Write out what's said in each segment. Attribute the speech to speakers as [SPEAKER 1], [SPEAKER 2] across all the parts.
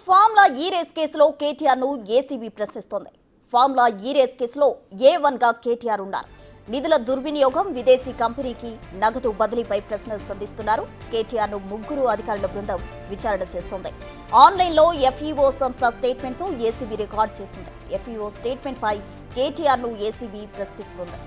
[SPEAKER 1] Formula ఈ race కేసులో కేటీఆర్ ను ఏసీబీ ప్రశ్నిస్తోంది. ఫార్ములా ఈ రేస్ కేసులో A1 గా కేటీఆర్ ఉన్నారు. నిధుల దుర్వినియోగం, విదేశీ కంపెనీకి నగదు బదిలీపై ప్రశ్నలు సంధిస్తున్నారు. కేటీఆర్ ను ముగ్గురు అధికారుల బృందం విచారణ చేస్తోంది. ఆన్లైన్లో FEO సంస్థ స్టేట్మెంట్ ను ఏసీబీ రికార్డ్ చేసింది. FEO స్టేట్మెంట్ పై కేటీఆర్ ను ఏసీబీ ప్రశ్నిస్తోంది.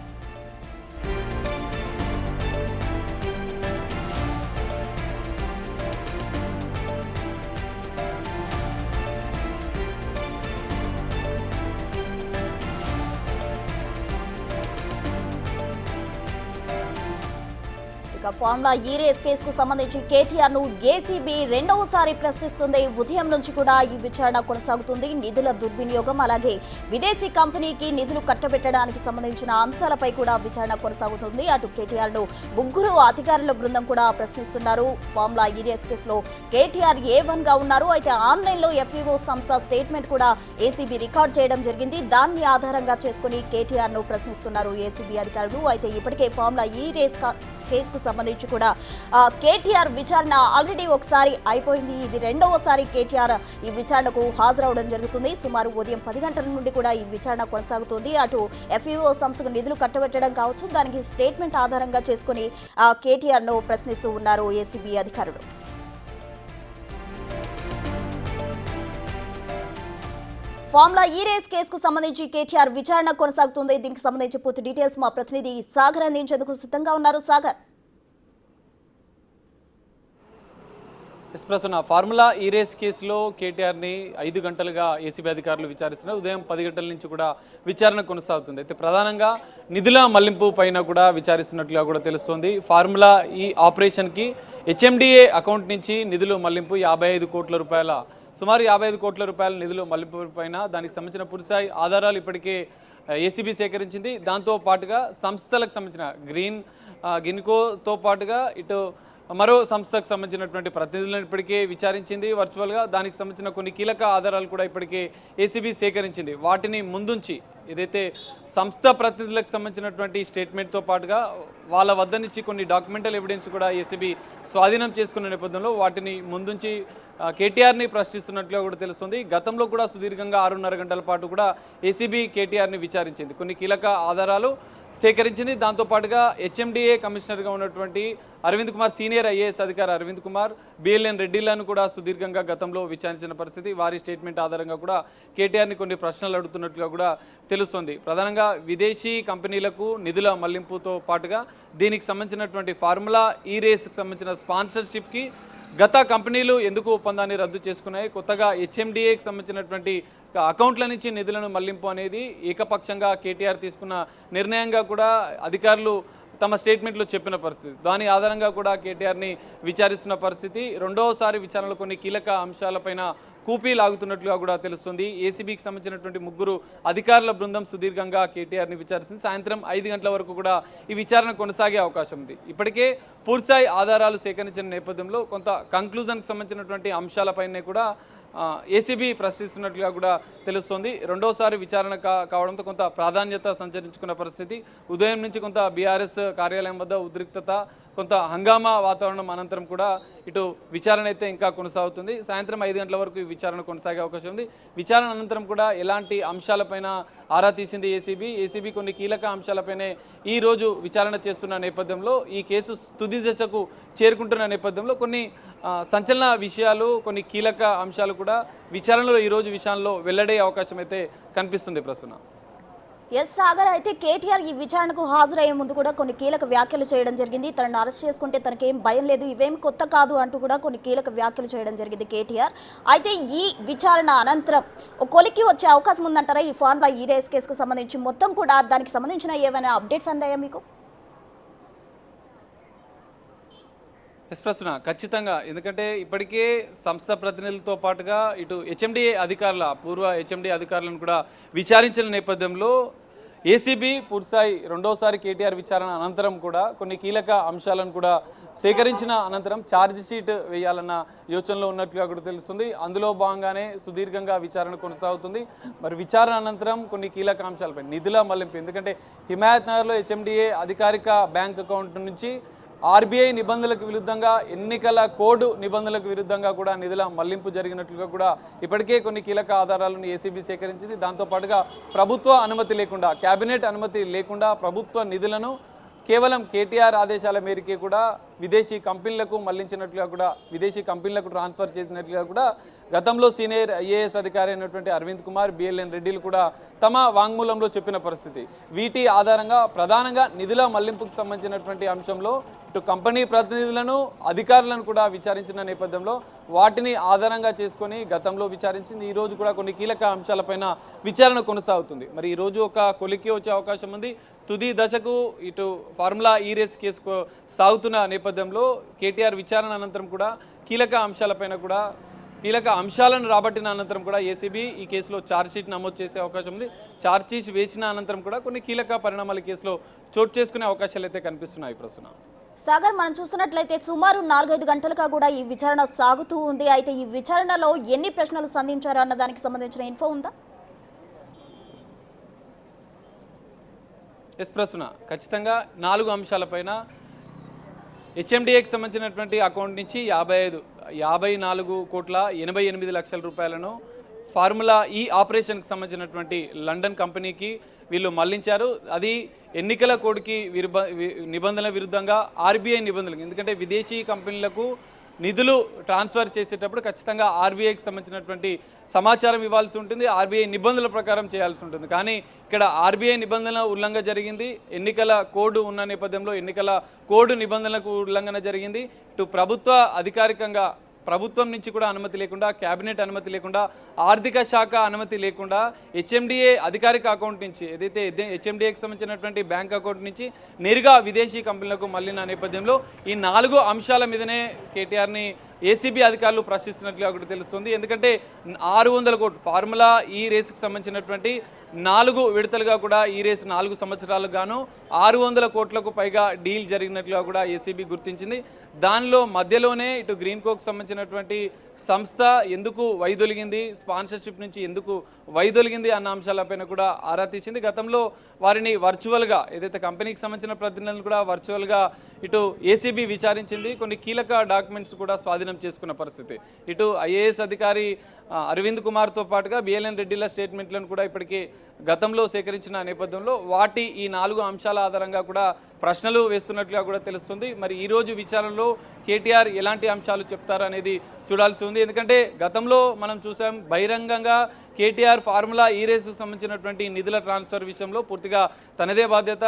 [SPEAKER 1] ఫార్ములా ఈ రేస్ కేసుకు సంబంధించి కేటీఆర్ ను ఏసీబీ రెండవసారి ప్రశ్నిస్తుంది. ఉదయం నుంచి కూడా ఈ విచారణ కొనసాగుతుంది. నిధుల దుర్వినియోగం, అలాగే విదేశీ కంపెనీకి నిధులు కట్టబెట్టడానికి సంబంధించిన అంశాలపై కూడా విచారణ కొనసాగుతుంది. అటు కేటీఆర్ ను ముగ్గురు అధికారుల బృందం కూడా ప్రశ్నిస్తున్నారు. ఫార్ములా ఈ రేస్ కేసులో కేటీఆర్ A1 గా ఉన్నారు. అయితే ఆన్లైన్ లో FEO సంస్థ స్టేట్మెంట్ కూడా ఏసీబీ రికార్డ్ చేయడం జరిగింది. దాన్ని ఆధారంగా చేసుకుని కేటీఆర్ ను ప్రశ్నిస్తున్నారు ఏసీబీ అధికారులు. అయితే ఇప్పటికే ఫార్ములా ఈ రేస్ కేసుకు సంబంధించి కూడా కేటీఆర్ విచారణ ఆల్రెడీ ఒకసారి అయిపోయింది. ఇది రెండవసారి కేటీఆర్ ఈ విచారణకు హాజరవడం జరుగుతుంది. సుమారు ఉదయం 10 గంటల నుండి కూడా ఈ విచారణ కొనసాగుతుంది. అటు FEO సంస్థకు నిధులు కట్టబెట్టడం కావచ్చు, దానికి స్టేట్మెంట్ ఆధారంగా చేసుకుని కేటీఆర్ ను ప్రశ్నిస్తూ ఉన్నారు ఏసీబీ అధికారులు. ఫార్ములా ఈ రేస్ కేసుకు సంబంధించి కేటీఆర్ విచారణ కొనసాగుతుంది. దీనికి సంబంధించి పూర్తి డీటెయిల్స్ మా ప్రతినిధి సాగర్ అందించేందుకు సిద్ధంగా ఉన్నారు. సాగర్,
[SPEAKER 2] ప్రస్తుతం ఫార్ములా ఈ రేస్ కేసులో కేటీఆర్ని 5 గంటలుగా ఏసీబీ అధికారులు విచారిస్తున్నారు. ఉదయం 10 గంటల నుంచి కూడా విచారణ కొనసాగుతుంది. అయితే ప్రధానంగా నిధుల మళ్లింపు పైన కూడా విచారిస్తున్నట్లుగా కూడా తెలుస్తోంది. ఫార్ములా ఈ ఆపరేషన్కి HMDA అకౌంట్ నుంచి నిధులు మళ్లింపు 55 కోట్ల రూపాయల, సుమారు 55 కోట్ల రూపాయల నిధులు మళ్లింపు పైన దానికి సంబంధించిన పూర్తిస్థాయి ఆధారాలు ఇప్పటికే ఏసీబీ సేకరించింది. దాంతో పాటుగా సంస్థలకు సంబంధించిన గిన్కోతో పాటుగా ఇటు మరో సంస్థకు సంబంధించినటువంటి ప్రతినిధులను ఇప్పటికే విచారించింది వర్చువల్గా. దానికి సంబంధించిన కొన్ని కీలక ఆధారాలు కూడా ఇప్పటికే ఏసీబీ సేకరించింది. వాటిని ముందుంచి ఏదైతే సంస్థ ప్రతినిధులకు సంబంధించినటువంటి స్టేట్మెంట్తో పాటుగా వాళ్ళ వద్ద నుంచి కొన్ని డాక్యుమెంటల్ ఎవిడెన్స్ కూడా ఏసీబీ స్వాధీనం చేసుకున్న నేపథ్యంలో వాటిని ముందుంచి కేటీఆర్ని ప్రశ్నిస్తున్నట్లుగా కూడా తెలుస్తుంది. గతంలో కూడా సుదీర్ఘంగా 6.5 గంటల పాటు కూడా ఏసీబీ కేటీఆర్ని విచారించింది. కొన్ని కీలక ఆధారాలు సేకరించింది. దాంతోపాటుగా HMDA కమిషనర్గా ఉన్నటువంటి అరవింద్ కుమార్, సీనియర్ IAS అధికారి అరవింద్ కుమార్, BLN రెడ్డిలను కూడా సుదీర్ఘంగా గతంలో విచారించిన పరిస్థితి. వారి స్టేట్మెంట్ ఆధారంగా కూడా కేటీఆర్ని కొన్ని ప్రశ్నలు అడుగుతున్నట్లుగా కూడా తెలుస్తుంది. ప్రధానంగా విదేశీ కంపెనీలకు నిధుల మళ్లింపుతో పాటుగా దీనికి సంబంధించినటువంటి ఫార్ములా ఈ రేస్కి సంబంధించిన స్పాన్సర్షిప్కి గత కంపెనీలు ఎందుకు ఒప్పందాన్ని రద్దు చేసుకున్నాయి, కొత్తగా HMDAకి సంబంధించినటువంటి అకౌంట్ల నుంచి నిధులను మళ్లింపు అనేది ఏకపక్షంగా కేటీఆర్ తీసుకున్న నిర్ణయంగా కూడా అధికారులు తమ స్టేట్మెంట్లో చెప్పిన పరిస్థితి. దాని ఆధారంగా కూడా కేటీఆర్ని విచారిస్తున్న పరిస్థితి. రెండవసారి విచారణలో కొన్ని కీలక అంశాలపైన కూపీ లాగుతున్నట్లుగా కూడా తెలుస్తుంది. ఏసీబీకి సంబంధించినటువంటి ముగ్గురు అధికారుల బృందం సుదీర్ఘంగా కేటీఆర్ని విచారిస్తుంది. సాయంత్రం 5 గంటల వరకు కూడా ఈ విచారణ కొనసాగే అవకాశం ఉంది. ఇప్పటికే పూర్తిస్థాయి ఆధారాలు సేకరించిన నేపథ్యంలో కొంత కంక్లూజన్కి సంబంధించినటువంటి అంశాలపైనే కూడా ఏసీబీ ప్రశ్నిస్తున్నట్లుగా కూడా తెలుస్తోంది. రెండోసారి విచారణ కావడంతో కొంత ప్రాధాన్యత సంచరించుకున్న పరిస్థితి. ఉదయం నుంచి కొంత BRS కార్యాలయం వద్ద ఉద్రిక్తత, కొంత హంగామా వాతావరణం అనంతరం కూడా ఇటు విచారణ అయితే ఇంకా కొనసాగుతుంది. సాయంత్రం 5 గంటల వరకు ఈ విచారణ కొనసాగే అవకాశం ఉంది. విచారణ అనంతరం కూడా ఎలాంటి అంశాలపైన ఆరా తీసింది ఏసీబీ కొన్ని కీలక అంశాలపైనే ఈరోజు విచారణ చేస్తున్న నేపథ్యంలో, ఈ కేసు తుది దశకు చేరుకుంటున్న నేపథ్యంలో కొన్ని సంచలన విషయాలు, కొన్ని కీలక అంశాలు కూడా విచారణలో ఈరోజు విషయాల్లో వెల్లడే అవకాశం అయితే కనిపిస్తుంది. ప్రస్తుతం
[SPEAKER 1] సాగర్, అయితే కేటీఆర్ ఈ విచారణకు హాజరయ్యే ముందు కూడా కొన్ని కీలక వ్యాఖ్యలు చేయడం జరిగింది. తనను అరెస్ట్ చేసుకుంటే తనకేం భయం లేదు, ఇవేం కొత్త కాదు అంటూ కూడా కొన్ని కీలక వ్యాఖ్యలు చేయడం జరిగింది కేటీఆర్. అయితే ఈ విచారణ అనంతరం కొలికి వచ్చే అవకాశం ఉందంటారా? ఈ ఫార్ములా ఈ రేస్ కేసుకు సంబంధించి మొత్తం కూడా దానికి సంబంధించిన ఏమైనా అప్డేట్స్ అందాయా మీకు?
[SPEAKER 2] ప్రశ్న ఖచ్చితంగా, ఎందుకంటే ఇప్పటికే సంస్థ ప్రతినిధులతో పాటుగా ఇటు HMDA అధికారుల, పూర్వ HMDA అధికారులను కూడా విచారించిన నేపథ్యంలో ఏసీబీ పూర్తిస్థాయి రెండోసారి కేటీఆర్ విచారణ అనంతరం కూడా కొన్ని కీలక అంశాలను కూడా సేకరించిన అనంతరం ఛార్జ్ షీట్ వేయాలన్న యోచనలో ఉన్నట్లుగా కూడా తెలుస్తుంది. అందులో భాగంగానే సుదీర్ఘంగా విచారణ కొనసాగుతుంది. మరి విచారణ అనంతరం కొన్ని కీలక అంశాలపై నిధుల మళ్లింపు, ఎందుకంటే హిమాయత్ నగర్లో HMDA అధికారిక బ్యాంక్ అకౌంట్ నుంచి ఆర్బీఐ నిబంధనలకు విరుద్ధంగా ఎన్నికల కోడ్ నిబంధనలకు విరుద్ధంగా కూడా నిధుల మళ్లింపు జరిగినట్లుగా కూడా ఇప్పటికే కొన్ని కీలక ఆధారాలను ఏసీబీ సేకరించింది. దాంతోపాటుగా ప్రభుత్వ అనుమతి లేకుండా, కేబినెట్ అనుమతి లేకుండా ప్రభుత్వ నిధులను కేవలం కేటీఆర్ ఆదేశాల మేరకే కూడా విదేశీ కంపెనీలకు మళ్లించినట్లుగా కూడా, విదేశీ కంపెనీలకు ట్రాన్స్ఫర్ చేసినట్లుగా కూడా గతంలో సీనియర్ ఐఏఎస్ అధికారి అయినటువంటి అరవింద్ కుమార్, బిఎల్ఎన్ రెడ్డిలు కూడా తమ వాంగ్మూలంలో చెప్పిన పరిస్థితి. వీటి ఆధారంగా ప్రధానంగా నిధుల మళ్లింపుకు సంబంధించినటువంటి అంశంలో ఇటు కంపెనీ ప్రతినిధులను, అధికారులను కూడా విచారించిన నేపథ్యంలో వాటిని ఆధారంగా చేసుకొని గతంలో విచారించింది. ఈ రోజు కూడా కొన్ని కీలక అంశాలపైన విచారణ కొనసాగుతుంది. మరి ఈ రోజు ఒక కొలిక్కి వచ్చే అవకాశం ఉంది. తుది దశకు ఇటు ఫార్ములా ఈ రేస్ కేసు సాగుతున్న నేపథ్యంలో కేటీఆర్ విచారణ అనంతరం కూడా కీలక అంశాలను రాబట్టిన అనంతరం కూడా ఏసీబీ ఈ కేసులో ఛార్జ్షీట్ నమోదు చేసే అవకాశం ఉంది. ఛార్జ్షీట్ వేసిన అనంతరం కూడా కొన్ని కీలక పరిణామాలు కేసులో చోటు చేసుకునే అవకాశాలు అయితే కనిపిస్తున్నాయి. ప్రస్తుతం
[SPEAKER 1] సాగర్, మనం చూస్తున్నట్లయితే సుమారు 4-5 గంటలుగా కూడా ఈ విచారణ సాగుతూ ఉంది. అయితే ఈ విచారణలో ఎన్ని ప్రశ్నలు సంధించారు అన్న దానికి సంబంధించిన ఇన్ఫో ఉందా?
[SPEAKER 2] ప్రశ్న ఖచ్చితంగా 4 అంశాలపైన హెచ్ఎండిఏకి సంబంధించినటువంటి అకౌంట్ నుంచి 54,88,00,000 రూపాయలను ఫార్ములా ఈ ఆపరేషన్కి సంబంధించినటువంటి లండన్ కంపెనీకి వీళ్ళు మళ్లించారు. అది ఎన్నికల కోడ్కి నిబంధనల విరుద్ధంగా ఆర్బీఐ నిబంధనలు, ఎందుకంటే విదేశీ కంపెనీలకు నిధులు ట్రాన్స్ఫర్ చేసేటప్పుడు ఖచ్చితంగా ఆర్బీఐకి సంబంధించినటువంటి సమాచారం ఇవ్వాల్సి ఉంటుంది, ఆర్బీఐ నిబంధనల ప్రకారం చేయాల్సి ఉంటుంది. కానీ ఇక్కడ ఆర్బీఐ నిబంధనల ఉల్లంఘన జరిగింది. ఎన్నికల కోడ్ ఉన్న నేపథ్యంలో ఎన్నికల కోడ్ నిబంధనలకు ఉల్లంఘన జరిగింది. ఇటు అధికారికంగా ప్రభుత్వం నుంచి కూడా అనుమతి లేకుండా, కేబినెట్ అనుమతి లేకుండా, ఆర్థిక శాఖ అనుమతి లేకుండా హెచ్ఎండిఏ అధికారిక అకౌంట్ నుంచి, ఏదైతే హెచ్ఎండిఏకి సంబంధించినటువంటి బ్యాంక్ అకౌంట్ నుంచి నేరుగా విదేశీ కంపెనీలకు మళ్ళిన నేపథ్యంలో ఈ 4 అంశాల మీదనే కేటీఆర్ని ఏసీబీ అధికారులు ప్రశ్నిస్తున్నట్లుగా కూడా తెలుస్తుంది. ఎందుకంటే 600 కోట్లు ఫార్ములా ఈ రేసుకు సంబంధించినటువంటి 4 విడతలుగా కూడా ఈ రేసు 4 సంవత్సరాలకు గాను 600 కోట్లకు పైగా డీల్ జరిగినట్లుగా కూడా ఏసీబీ గుర్తించింది. దానిలో మధ్యలోనే ఇటు గ్రీన్ కోకు సంబంధించినటువంటి సంస్థ ఎందుకు వైదొలిగింది, స్పాన్సర్షిప్ నుంచి ఎందుకు వైదొలిగింది అన్న అంశాలపైన కూడా ఆరా తీసింది. గతంలో వారిని వర్చువల్గా, ఏదైతే కంపెనీకి సంబంధించిన ప్రతినిధులను కూడా వర్చువల్గా ఇటు ఏసీబీ విచారించింది. కొన్ని కీలక డాక్యుమెంట్స్ కూడా స్వాధీనం చేసుకున్న పరిస్థితి. ఇటు ఐఏఎస్ అధికారి అరవింద్ కుమార్తో పాటుగా బిఎల్ఎన్ రెడ్డిల స్టేట్మెంట్లను కూడా ఇప్పటికీ గతంలో సేకరించిన నేపథ్యంలో వాటి ఈ 4 అంశాల ఆధారంగా కూడా ప్రశ్నలు వేస్తున్నట్లుగా కూడా తెలుస్తుంది. మరి ఈరోజు విచారణలో కేటీఆర్ ఎలాంటి అంశాలు చెప్తారు అనేది చూడాల్సి ఉంది. ఎందుకంటే గతంలో మనం చూసాం బహిరంగంగా కేటీఆర్ ఫార్ములా ఈ రేసుకు సంబంధించినటువంటి నిధుల ట్రాన్స్ఫర్ విషయంలో పూర్తిగా తనదే బాధ్యత,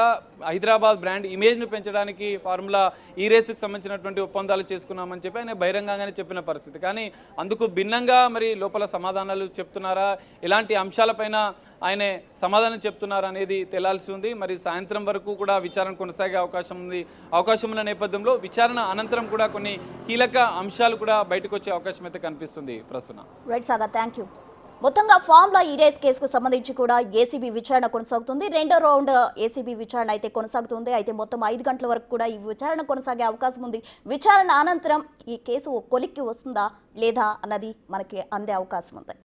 [SPEAKER 2] హైదరాబాద్ బ్రాండ్ ఇమేజ్ను పెంచడానికి ఫార్ములా ఈ రేసుకు సంబంధించినటువంటి ఒప్పందాలు చేసుకున్నామని చెప్పి ఆయన బహిరంగంగానే చెప్పిన పరిస్థితి. కానీ అందుకు భిన్నంగా మరి లోపల సమాధానాలు చెప్తున్నారా, ఎలాంటి అంశాలపైన ఆయన సమాధానం చెప్తున్నారా అనేది తేలాల్సి ఉంది. మరి సాయంత్రం వరకు కూడా విచారణ కొనసాగే అవకాశం ఉన్న నేపథ్యంలో విచారణ అనంతరం కూడా కొన్ని కీలక అంశాలు కూడా బయటకు వచ్చే అవకాశం అయితే కనిపిస్తుంది. ప్రస్తుతం
[SPEAKER 1] రైట్ సాగర్, థ్యాంక్ యూ. మొత్తంగా ఫార్ములా ఈ రేస్ కేసుకు సంబంధించి కూడా ఏసీబీ విచారణ కొనసాగుతుంది. 2వ రౌండ్ ఏసీబీ విచారణ అయితే కొనసాగుతుంది. అయితే మొత్తం 5 గంటల వరకు కూడా ఈ విచారణ కొనసాగే అవకాశం ఉంది. విచారణ అనంతరం ఈ కేసు కొలిక్కి వస్తుందా లేదా అన్నది మనకి అందే అవకాశం ఉంది.